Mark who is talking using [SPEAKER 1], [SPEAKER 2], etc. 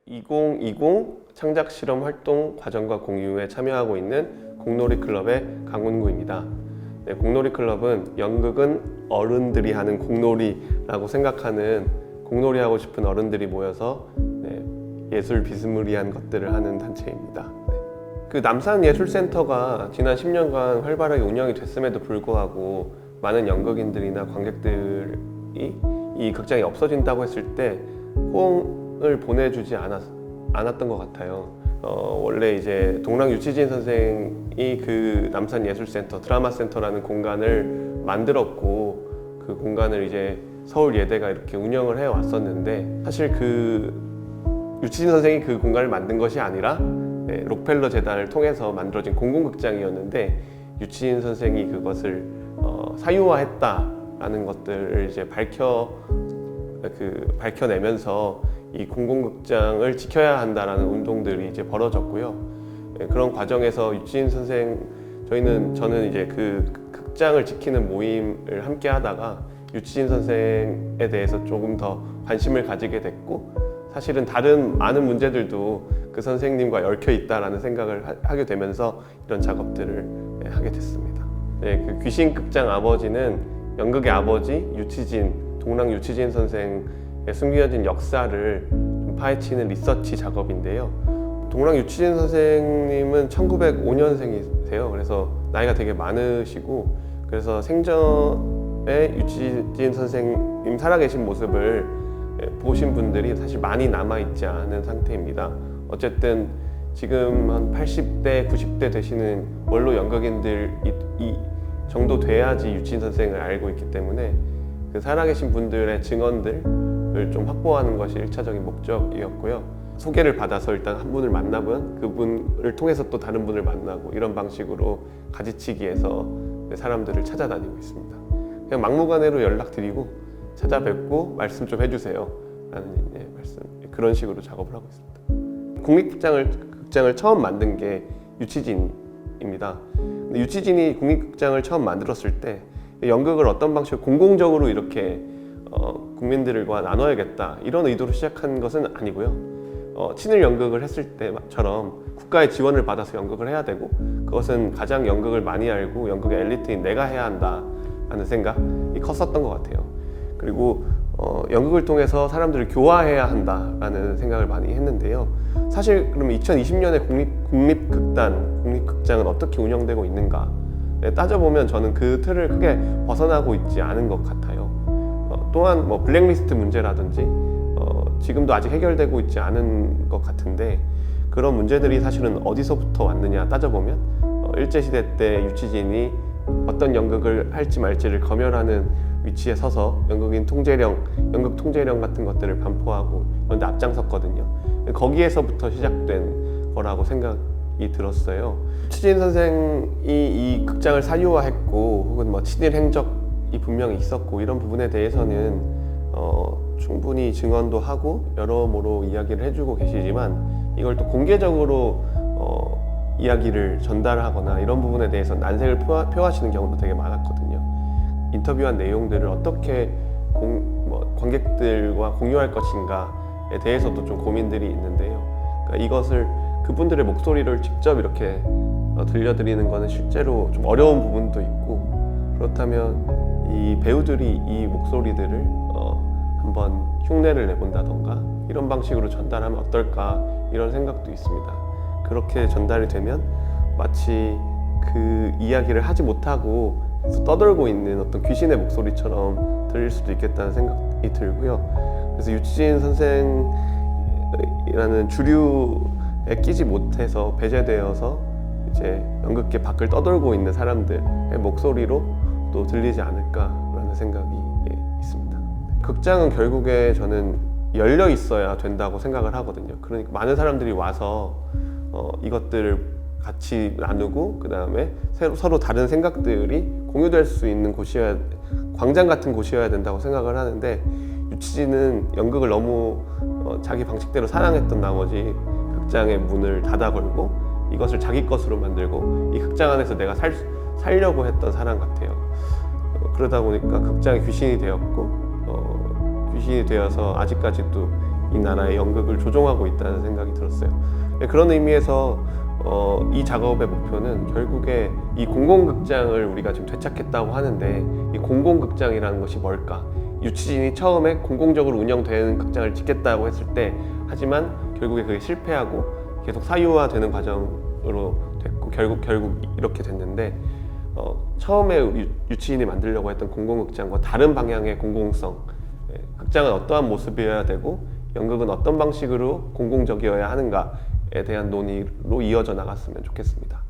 [SPEAKER 1] 2020 창작 실험 활동 과정과 공유에 참여하고 있는 공놀이 클럽의 강훈구입니다. 네, 공놀이 클럽은 연극은 어른들이 하는 공놀이라고 생각하는 공놀이 하고 싶은 어른들이 모여서 예술 비스무리한 것들을 하는 단체입니다. 그 남산예술센터가 지난 10년간 활발하게 운영이 됐음에도 불구하고 많은 연극인들이나 관객들이 이 극장이 없어진다고 했을 때 호응을 보내주지 않았던 것 같아요. 원래 이제 동랑 유치진 선생이 그 남산예술센터, 드라마센터라는 공간을 만들었고 그 공간을 이제 서울예대가 이렇게 운영을 해 왔었는데 사실 그 유치진 선생이 그 공간을 만든 것이 아니라 록펠러 재단을 통해서 만들어진 공공극장이었는데 유치진 선생이 그것을 사유화했다라는 것들을 이제 밝혀내면서 이 공공극장을 지켜야 한다라는 운동들이 이제 벌어졌고요. 그런 과정에서 유치진 선생 저는 이제 그 극장을 지키는 모임을 함께 하다가 유치진 선생에 대해서 조금 더 관심을 가지게 됐고 사실은 다른 많은 문제들도 그 선생님과 얽혀 있다라는 생각을 하게 되면서 이런 작업들을 하게 됐습니다. 그 귀신극장 아버지는 연극의 아버지 동랑 유치진 선생의 숨겨진 역사를 좀 파헤치는 리서치 작업인데요. 동랑 유치진 선생님은 1905년생이세요. 그래서 나이가 되게 많으시고 그래서 생전에 유치진 선생님 살아계신 모습을 보신 분들이 사실 많이 남아있지 않은 상태입니다. 어쨌든 지금 한 80대, 90대 되시는 원로 연극인들이 정도 돼야지 유치진 선생을 알고 있기 때문에 그 살아계신 분들의 증언들을 좀 확보하는 것이 1차적인 목적이었고요. 소개를 받아서 일단 한 분을 만나면 그분을 통해서 또 다른 분을 만나고 이런 방식으로 가지치기해서 사람들을 찾아다니고 있습니다. 그냥 막무가내로 연락드리고 찾아뵙고 말씀 좀 해주세요 라는 말씀, 그런 식으로 작업을 하고 있습니다. 국립극장을 처음 만든 게 유치진입니다. 근데 유치진이 국립극장을 처음 만들었을 때 연극을 어떤 방식으로 공공적으로 이렇게 국민들과 나눠야겠다 이런 의도로 시작한 것은 아니고요. 친일 연극을 했을 때처럼 국가의 지원을 받아서 연극을 해야 되고 그것은 가장 연극을 많이 알고 연극의 엘리트인 내가 해야 한다라는 생각이 컸었던 것 같아요. 그리고 연극을 통해서 사람들을 교화해야 한다라는 생각을 많이 했는데요. 사실 그러면 2020년에 국립극장은 어떻게 운영되고 있는가 따져보면 저는 그 틀을 크게 벗어나고 있지 않은 것 같아요. 또한 블랙리스트 문제라든지 지금도 아직 해결되고 있지 않은 것 같은데 그런 문제들이 사실은 어디서부터 왔느냐 따져보면 일제시대 때 유치진이 어떤 연극을 할지 말지를 검열하는 위치에 서서 연극 통제령 같은 것들을 반포하고 그런 데 앞장섰거든요. 거기에서부터 시작된 거라고 생각이 들었어요. 유치진 선생이 이 극장을 사유화했고 혹은 친일 행적이 분명히 있었고 이런 부분에 대해서는 충분히 증언도 하고 여러모로 이야기를 해주고 계시지만 이걸 또 공개적으로 이야기를 전달하거나 이런 부분에 대해서 난색을 표하시는 경우도 되게 많았거든요. 인터뷰한 내용들을 어떻게 관객들과 공유할 것인가에 대해서도 좀 고민들이 있는데요. 그러니까 이것을 그분들의 목소리를 직접 이렇게 들려드리는 것은 실제로 좀 어려운 부분도 있고 그렇다면 이 배우들이 이 목소리들을 한번 흉내를 내본다던가 이런 방식으로 전달하면 어떨까 이런 생각도 있습니다. 그렇게 전달이 되면 마치 그 이야기를 하지 못하고 떠들고 있는 어떤 귀신의 목소리처럼 들릴 수도 있겠다는 생각이 들고요. 그래서 유치진 선생이라는 주류에 끼지 못해서 배제되어서 이제 연극계 밖을 떠돌고 있는 사람들의 목소리로 또 들리지 않을까라는 생각이 있습니다. 극장은 결국에 저는 열려 있어야 된다고 생각을 하거든요. 그러니까 많은 사람들이 와서 이것들을 같이 나누고 그 다음에 서로 다른 생각들이 공유될 수 있는 광장 같은 곳이어야 된다고 생각을 하는데 유치진은 연극을 너무 자기 방식대로 사랑했던 나머지 극장의 문을 닫아 걸고 이것을 자기 것으로 만들고 이 극장 안에서 내가 살려고 했던 사람 같아요. 그러다 보니까 극장이 귀신이 되었고 귀신이 되어서 아직까지도 이 나라의 연극을 조종하고 있다는 생각이 들었어요. 그런 의미에서 이 작업의 목표는 결국에 이 공공극장을 우리가 지금 되찾겠다고 하는데, 이 공공극장이라는 것이 뭘까? 유치진이 처음에 공공적으로 운영되는 극장을 짓겠다고 했을 때, 하지만 결국에 그게 실패하고 계속 사유화되는 과정으로 됐고 결국 이렇게 됐는데, 처음에 유치인이 만들려고 했던 공공극장과 다른 방향의 공공성, 극장은 어떠한 모습이어야 되고 연극은 어떤 방식으로 공공적이어야 하는가에 대한 논의로 이어져 나갔으면 좋겠습니다.